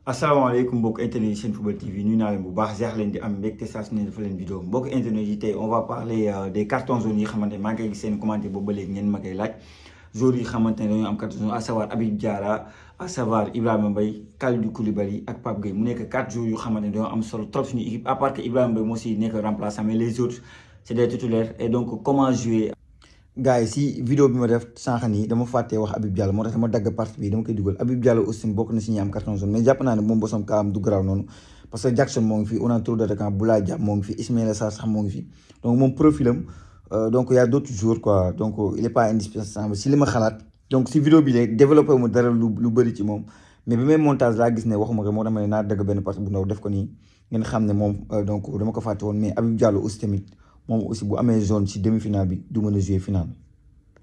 asalaamaaleykum mbokk internet yi seen football TV nuyu naa leen bu baax jeex leen di am mbégte saa su ne dafa leen vidéo mbokk internet yi tey on va parler des cartons jaunes yi xamante ne maa ngi koy gis seen commentaire boobu ba léegi ngeen ma koy laaj joueurs yi xamante ne dañoo am carton jaune à savoir Habib Diarra à savoir Ibrahima Mbaye Kalidou Koulibaly ak Pape Gueye mu nekk 4 joueurs yu xamante ne dañoo am solo trop suñu équipe à part que Ibrahima Mbaye moo si nekk remplaçant mais les autres c'est des titulaires et donc comment jouer. gars yi si vidéo bi ma def sànq nii dama fàttee wax Habib Diallo moo tax dama dagg partie bi dama koy dugal Habib Diallo aussi bokk na si ñi am carton jaune mais jàpp naa ne moom bosom kaam du garaaw noonu parce que Jackson moo ngi fi on a trop d'attaquants Boulaye Dia moo ngi fi Ismaïla Sarr sax moo ngi fi donc moom profilam donc y a d'autres joueurs quoi donc il est pas indispensable si li ma xalaat donc si vidéo bi léegi développé mu dara lu bëri ci moom mais bi may montage laa gis ne waxuma ko moo tax ma ne naa dagg benn partie bu ndaw def ko nii ngeen xam ne moom donc dama ko fàtte woon mais Habib Diallo aussi tamit moom aussi bu amee zone si demi-finale bi du mën a jouer finale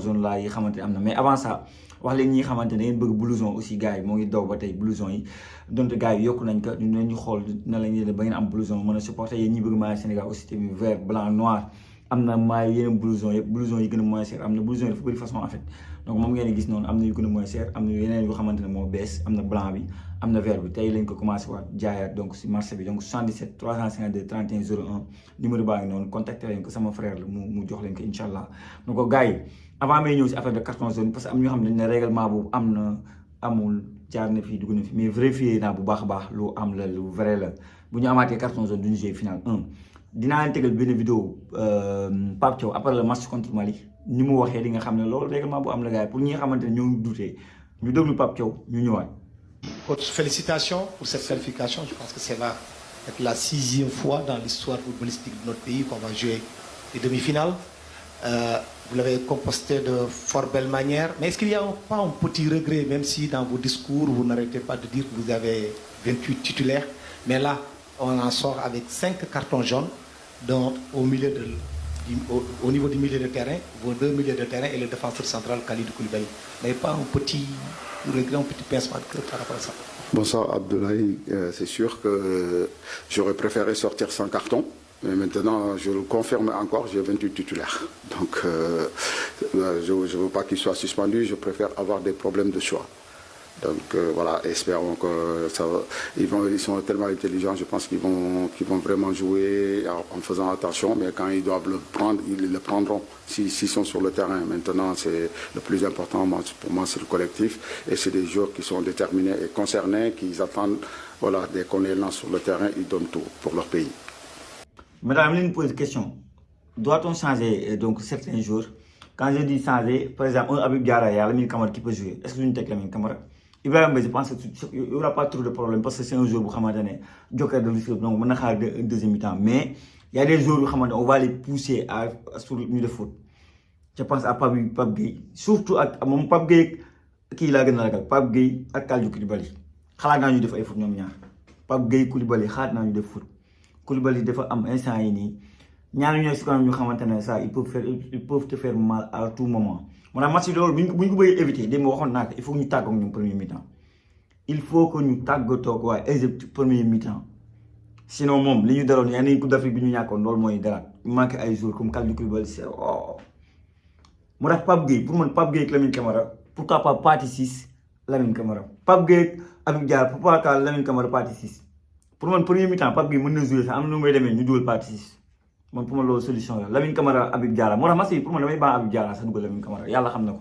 zone là yi xamante ne am na mais avant ça wax leen ñi xamante ne ngeen bëgg blouson aussi gars yi moo ngi daw ba tey blouson yi donte gars yi yokku nañ ko ñu xool na la ñuy ba ngeen am blouson mën a supporter yéen ñi bëgg maillot Sénégal aussi tamit vert blanc noir am na maillot yeneen blouson yëpp blouson yi gën a moins cher am na blouson yi dafa bëri façon en fait donc moom ngeen gis noonu am na yu gën a moins cher am na yeneen yu xamante ne moo bees am na blanc bi am na vert bi tey lañ ko commencé waat jaayaat donc si marché bi donc 77 352 31 01 numéro baa ngi noonu contacté leen ko sama frère la mu jox leen ko incha allah donc gars yi avant may ñëw si affaire de carton jaune parce que am ñoo xam ne règlement boobu am na amul jaar na fii dugg na fi mais vérifié naa bu baax a baax lu am la lu vrai la bu ñu amaatee carton jaune duñu jouer final 1 dinaa leen tegal benn vidéo Pape Thiaw après le match contre Mali ni mu waxee di nga xam ne loolu règlement bu am la gars yi pour ñi nga xamante ne ñoo ngi douté ñu déglu Pape Thiaw ñu ñëwaat. Coach, félicitations pour cette qualification. Je pense que c'est là être la 6e fois dans l'histoire footballistique de notre pays qu'on va jouer les demi-finales. Vous l'avez composté de fort belle manière. Mais est-ce qu'il n'y a pas un petit regret, même si dans vos discours, vous n'arrêtez pas de dire que vous avez 28 titulaires, mais là, on en sort avec 5 cartons jaunes, donc au niveau du milieu de terrain, vos 2 milieux de terrain et le défenseur central Kalidou Koulibaly. Mais pas un petit regret, un petit pincement de cœur par rapport à ça? Bonsoir Abdoulaye, c'est sûr que j'aurais préféré sortir sans carton. Mais maintenant, je le confirme encore, j'ai 28 titulaires. Donc, je ne veux pas qu'ils soient suspendus, je préfère avoir des problèmes de choix. Donc, voilà, espérons que ça va. Ils sont tellement intelligents, je pense qu'ils vont vraiment jouer en faisant attention. Mais quand ils doivent le prendre, ils le prendront s'ils sont sur le terrain. Maintenant, c'est le plus important pour moi, c'est le collectif. Et c'est des joueurs qui sont déterminés et concernés, qui attendent, voilà, dès qu'on les lance sur le terrain, ils donnent tout pour leur pays. Madame, je me pose une question. Doit-on changer donc certains jours? Quand je dis changer, par exemple, un Habib Diarra, il y a Lamine Camara qui peut jouer. Est-ce que nous avons Lamine Camara? Ibrahima, je pense qu'il n'y aura pas trop de problème parce que c'est un joueur qui est joker de l'histoire, donc on a un deuxième mi-temps. Mais il y a des joueurs on va les pousser sur le milieu de foot. Je pense à Pape Gueye. Surtout à mon Pape Gueye qui l'a gagné. Pape Gueye et Kalidou Koulibaly. Xalaat naa ñu def ay foot ñoom ñaar. Pape Gueye Koulibaly xalaat naa ñu def foot. Koulibaly dafa am instant yi nii ñaar ñooy si kanam ñu xamante ne ça ils peuvent te faire mal à tout moment. Moo tax match yi loolu bu ñu ko bëggee éviter démb waxoon naa ko il faut que ñu tàggoog ñoom premier mi-temps. Il faut que ñu tàggatoo waa Égypte premier mi-temps sinon moom li ñu daloon yaa ngi Coupe d'Afrique bi ñu ñàkkoon loolu mooy dara manqué ay jours comme Kalidou Koulibaly c'est moo tax Pape Gueye pour man Pape Gueye ak Lamine Camara pourquoi pas partie 6 Lamine Camara Pape Gueye ak Habib Diallo pourquoi pas Lamine Camara partie 6. Pour moi, premier mi-temps, Pape Gueye mën na jouer sax am na nu muy demee ñu dugal partie 6 man pour moi loolu solution la Lamine Camara Habib Diallo moo tax match yi pour moi damay baax Habib Diallo sax dugal Lamine Camara yàlla xam na ko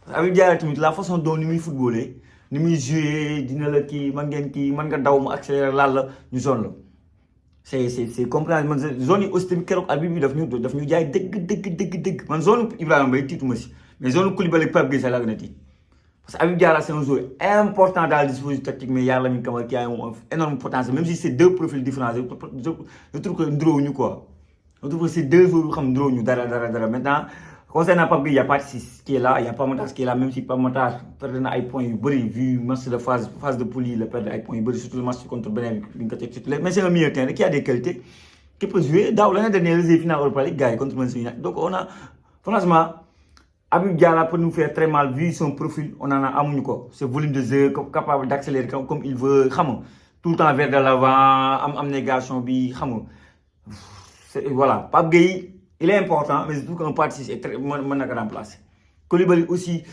parce que Habib Diallo tamit la façon dont ni muy footballé ni muy joué dina la kii man ngeen kii mën nga daw mu accéléré laal la ñu zone la c'est comprendre man zone yi aussi tamit keroog Habib bi daf ñu jaay dëgg man zone Ibrahima Mbaye tiituma si mais zone Koulibaly ak Pape Gueye sax laa gën a tiit. Parce que Habib Diallo c'est un joueur important dans le dispositif tactique mais il y a Lamine Camara qui a un énorme potentiel même si c'est deux profils différents je trouve que ndróowuñu quoi je trouve que c'est deux joueurs yu xam ndróowuñu dara maintenant concernant Pape Gueye il y a partie 6 qui est là il y a Pape Matar qui est là même si Pape Matar perdre na ay points yu bëri vu match de phase de poule yi la perdre ay points yu bëri surtout le match contre Benin bi nga ko teg titulaire mais c'est un milieu terrain qui a des qualités qui peut jouer daaw l'année dernière les finale Europa League gars yi contre Manchester United donc on a franchement Habib Diallo peut nous faire très mal vu son profil on en a amuñu ko ce volume de jeu capable d'accélérer comme il veut xam nga tout le temps vers de l'avant am négation bi xam nga voilà Pape Gueye il est important mais je trouve qu'un partie 6 est très mën na ko remplacer. Koulibaly aussi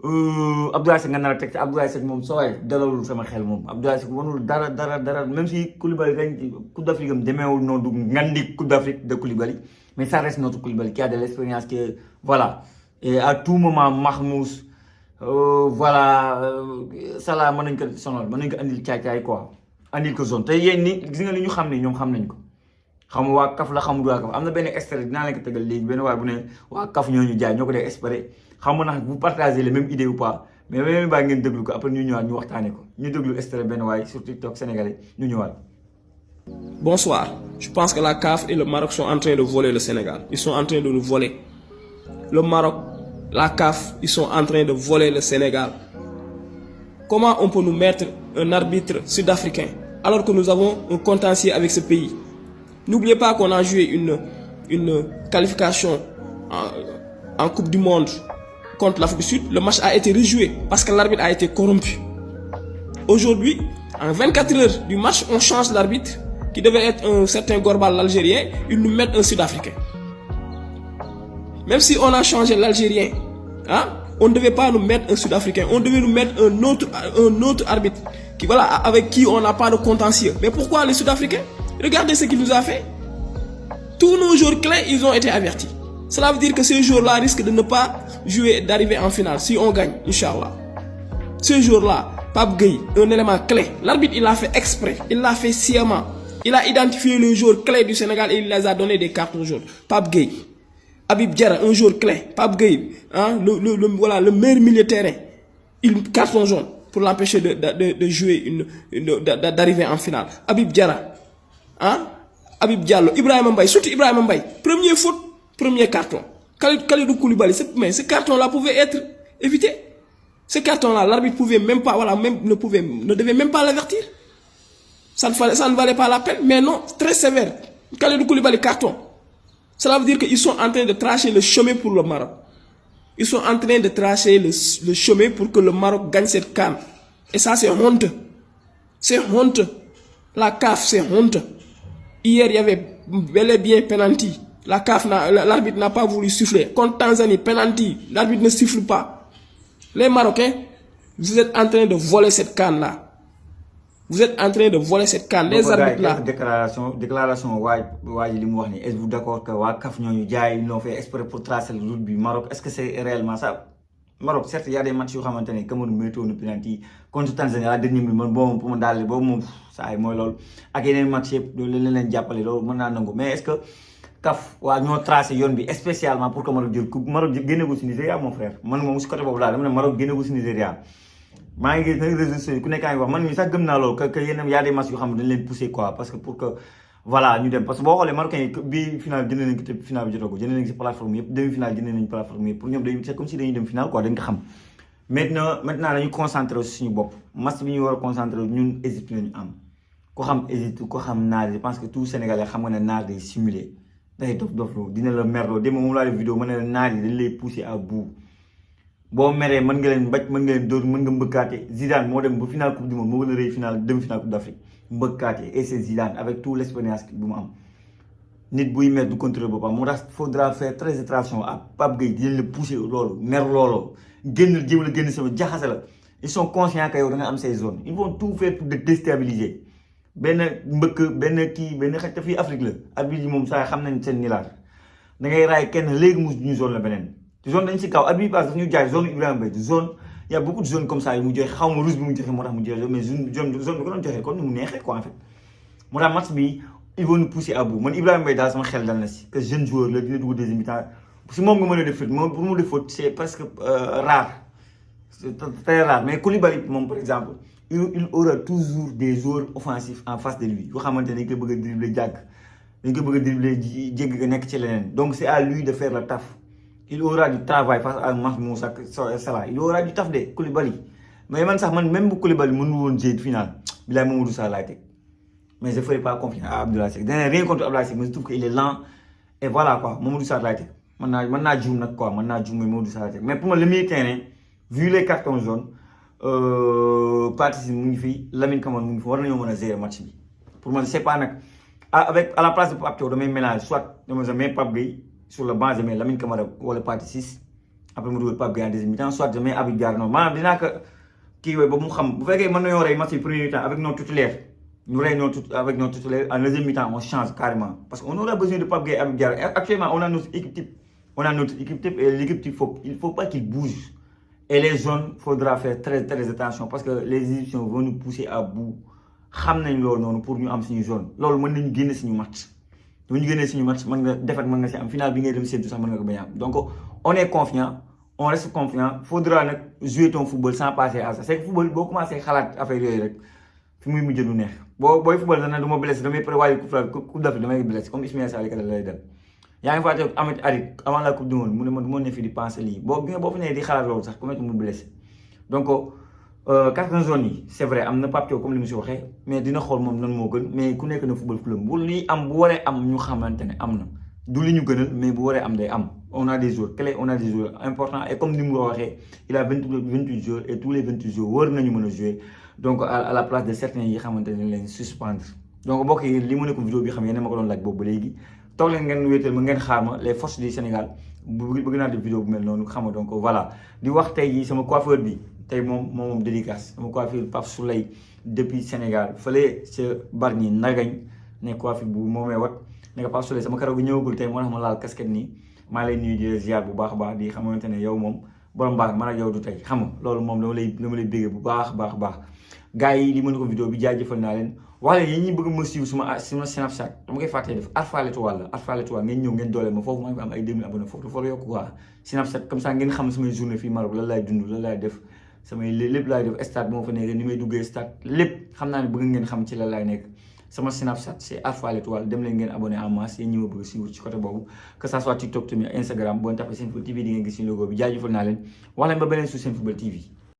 Abdoulaye Seck nga nar a teg te Abdoulaye Seck moom soo waay dalalul sama xel moom Abdoulaye Seck wanul dara même si Koulibaly ren Coupe d'Afrique am demeewul noonu du ngandi Coupe d'Afrique de Koulibaly mais ça reste notre Koulibaly qui a de l'expérience que voilà et à tout moment Mahmouz voilà Salah mën nañ ko sonal mën nañ ko andil caay quoi andil ko zone te yéen ni gis nga li ñu xam ne ñoom xam nañ ko xam waa kaf la xamul waa kaf am na benn extrait dinaa leen ko tegal léegi benn waaye bu ne waa kaf ñooñu jaay ñoo ko dee espérer xam nga nag vous partagez les mêmes idées ou pas mais même baa ngeen déglu ko après ñu ñëwaat ñu waxtaanee ko ñu déglu extrait benn waaye sur TikTok sénégalais ñu ñëwaat. Bonsoir. Je pense que la CAF et le Maroc sont en train de voler le Sénégal. Ils sont en train de nous voler. Le Maroc, la CAF, ils sont en train de voler le Sénégal. Comment on peut nous mettre un arbitre sud-africain alors que nous avons un contentieux avec ce pays? N'oubliez pas qu'on a joué une qualification en Coupe du Monde contre l'Afrique du Sud. Le match a été rejoué parce que l'arbitre a été corrompu. Aujourd'hui, en 24 heures du match, on change l'arbitre qui devait être un certain Gorbal l'Algérien, ils nous mettent un Sud-Africain. Même si on a changé l'Algérien, hein, on ne devait pas nous mettre un Sud-Africain, on devait nous mettre un autre arbitre qui, voilà, avec qui on n'a pas de contentieux. Mais pourquoi les Sud-Africains? Regardez ce qu'il nous a fait. Tous nos joueurs clés, ils ont été avertis. Cela veut dire que ces joueurs-là risquent de ne pas jouer, d'arriver en finale si on gagne, Inch'Allah. Ce jour-là, Pape Gueye, un élément clé. L'arbitre, il l'a fait exprès, il l'a fait sciemment. Il a identifié les joueurs clés du Sénégal et il les a donné des cartes aux joueurs. Pape Gueye, Habib Diarra, un joueur clé. Pape Gueye, hein, voilà, le meilleur milieu de terrain. Il carton jaune pour l'empêcher de jouer, d'arriver en finale. Habib Diarra, hein, Habib Diallo, Ibrahima Mbaye, surtout Ibrahima Mbaye. Premier faute, premier carton. Kalidou Koulibaly, mais ce carton-là pouvait être évité. Ce carton-là, l'arbitre pouvait même pas, voilà, ne devait même pas l'avertir. Ça ne valait pas la peine, mais non, très sévère. Kalidou Koulibaly, carton. Cela veut dire qu'ils sont en train de tracer le chemin pour le Maroc. Ils sont en train de tracer le chemin pour que le Maroc gagne cette CAN. Et ça, c'est honte. C'est honte. La CAF, c'est honte. Hier, il y avait bel et bien penalty. La CAF, l'arbitre n'a pas voulu siffler. Contre Tanzanie, penalty. L'arbitre ne siffle pas. Les Marocains, vous êtes en train de voler cette CAN-là. Vous êtes en train de voler cette CAN. Les arbitres-là. Déclaration, êtes-vous d'accord que CAF ils l'ont fait exprès pour tracer le route du Maroc? Est-ce que c'est réellement ça? Maroc, certes, il y a des matchs qui ont été comme nous mettons une penalty. Contre Tanzanie, la dernière minute, bon, pour m'aller, bon, ça est moi, lol. Avec les matchs, mais est-ce que CAF ñoo tracé yoon bi spécialement pour que Maroc jël coupe Maroc génne ko ci Nigeria mon frère man moom ci côté boobu laa dama ne Maroc génne ko ci Nigeria maa ngi gis nag réseaux sociaux ku nekk a ngi wax man mi sax gëm naa loolu que yéen y a des matchs yoo xam ne dañ leen pousser quoi parce que pour que voilà ñu dem parce que boo xoolee Marocains yi bi final jënd nañ ko te final bi jotoo ko jënd nañ ci plateforme yëpp demi final jënd nañ plateforme yëpp pour ñoom day c'est comme si dañuy dem final quoi dañ ko xam maintenant dañu concentré suñu bopp match bi ñu war a concentré ñun Égypte lañu am ko xam Égypte ko xam naar je pense que tout Sénégalais xam nga ne naar day simuler day dof dina la merloo dem moom laa def vidéo ma ne la naar yi dañ lay pousser à bout boo meree mën nga leen mbaj mën nga leen dóor mën nga mbëkkaate Zidane moo dem ba final coupe du monde moo gën a rëy final demi-finale coupe d'Afrique mbëkkaate et c'est Zidane avec toute l'expérience bu mu am nit buy mer du contrôler boppam moo tax faudra faire très attention à Pape Gueye dinañ la pousser loolu mer looloo génn jéem la génn sama jaxase la ils sont conscients que yow da nga am ces zones ils vont tout faire pour te déstabiliser benn mbëkk benn kii benn xaj te fii Afrique la arbitre yi moom saa xam nañ seen nilaar da ngay raay kenn léegi mu ñu zone la beneen zone dañ si kaw arbitre pass daf ñu jaay zone Ibrahima Mbaye zone y a beaucoup de zones comme ça yu mu joxe xaw ma rouge bi mu joxe moo tax mu joxe mais zone bi ko doon joxe kon ni mu neexee quoi en fait moo tax match bi ils vont nous pousser à bout man Ibrahima Mbaye daal sama xel dal na si que jeune joueur la dina dugg deuxième mi-temps si moom nga mën a def faute moom pour mu def faute c'est presque rare c'est très rare mais Koulibaly moom par exemple il aura toujours des joueurs offensifs en face de lui yoo xamante ne dañ koy bëgg a dribbler jàgg dañ koy bëgg a dribbler jégg nga nekk ci leneen donc c'est à lui de faire le taf il aura du travail face à Mahmoud ak Salah il aura du taf de Koulibaly mais man sax man même bu Koulibaly mënul woon jël final bilaay Mamadou Sarr laay teg mais je ne ferai pas confiance à Abdoulaye Seck dana rien contre Abdoulaye Seck mais je trouve qu'il est lent et voilà quoi Mamadou Sarr laay teg mën naa juum nag quoi mën naa juum mais Mamadou Sarr laay teg mais pour moi le milieu terrain vu les cartons jaunes Pathé mu ngi fi Lamine Camara mu ngi fi war nañoo mën a gérer match bi pour moi c'est pas nag avec à la place de Pape Thiaw damay mélange soit dama mets Pape Gueye sur le banc je mets Lamine Camara wala Pathé 6 après mu dugal Pape Gueye en deuxième mi-temps soit je mets Habib Diarra noonu maanaam dinaa ko kii ba mu xam bu fekkee mën nañoo rey match yi premier mi-temps avec nos titulaires ñu rey avec nos titulaires en deuxième mi-temps on change carrément parce qu'on aura besoin de Pape Gueye et Habib Diarra. Actuellement on a notre équipe type et l'équipe type il faut pas qu'il bouge et les zones faudra faire très attention parce que les Égyptiens vont nous pousser à bout xam nañ loolu noonu pour ñu am suñu zone loolu mën nañu génne suñu match bu ñu génnee suñu match mën nga defat mën nga si am final bi ngay dem séntu sax mën nga ko bañ a am donc on est confiant on reste confiant faudra nag jouer ton football sans passer à ça c'est que football boo commencé xalaat affaire yooyu rek fi muy mujj du neex booy football dana du ma blessé damay prévoir coupe d'Afrique damay blessé comme Ismaïla Sarr Kala lay dem yaa ngi fàtte Ahmed Harit avant la coupe du monde mu ne ma du ma ne fi di penser lii boo fi nee di xalaat loolu sax ku nekk mu blessé donc quatre zones yi c'est vrai am na Pape Thiaw comme li mu si waxee mais dina xool moom nan moo gën mais ku nekk na football club bu lii am bu waree am ñu xamante ne am na du li ñu gënal mais bu waree am day am on a des joueurs clés on a des joueurs importants et comme ni mu ko waxee il a 28 joueurs et tous les 28 joueurs war nañu mën a jouer donc à la place de certains yi xamante ne leen suspendre donc mbokk yi li mu nekk vidéo bi xam yéen ma ko doon laaj boobu ba léegi toog leen ngeen wéetal ma ngeen xaar ma les forces du Sénégal bëgg naa def vidéo bu mel noonu xam nga donc voilà di wax tey jii sama coiffeur bi tey moom dédicace sama coiffure Pape Souley depuis Sénégal fële ca Bargny Ndagañ ne coiffure bu moomee wat ne ko Pape Souley sama karaw gi ñëwagul tey moo tax ma laal casquette nii maa lay nuyu di ziar bu baax a baax di xamante ne yow moom borom baax man ak yow du tey xam nga loolu moom dama lay bégee bu baax gars yi li mën ko vidéo bi jaajëfal naa leen wax leen yéen ñi bëgg ma suivre suma Snapchat dama koy fàttee def Alpha L'étoile ngeen ñëw ngeen dooleel ma foofu maa ngi am ay 2000 abonnés foofu dafa la yokk quoi Snapchat comme ça ngeen xam samay journée fii Maroc lan laay dund lan laay def samay lépp laay def stade bu ma fa nekkee ni may duggee stade lépp xam naa ne bëgg ngeen xam ci lan laay nekk sama Snapchat c'est Alpha L'étoile dem leen ngeen abonné en masse yéen ñi ma bëgg suivre ci côté boobu que ça soit TikTok tamit Instagram boo tapé Senfootball TV di ngeen gis suñu logo bi jaajëfal naa leen wax leen ba beneen su Senfootball TV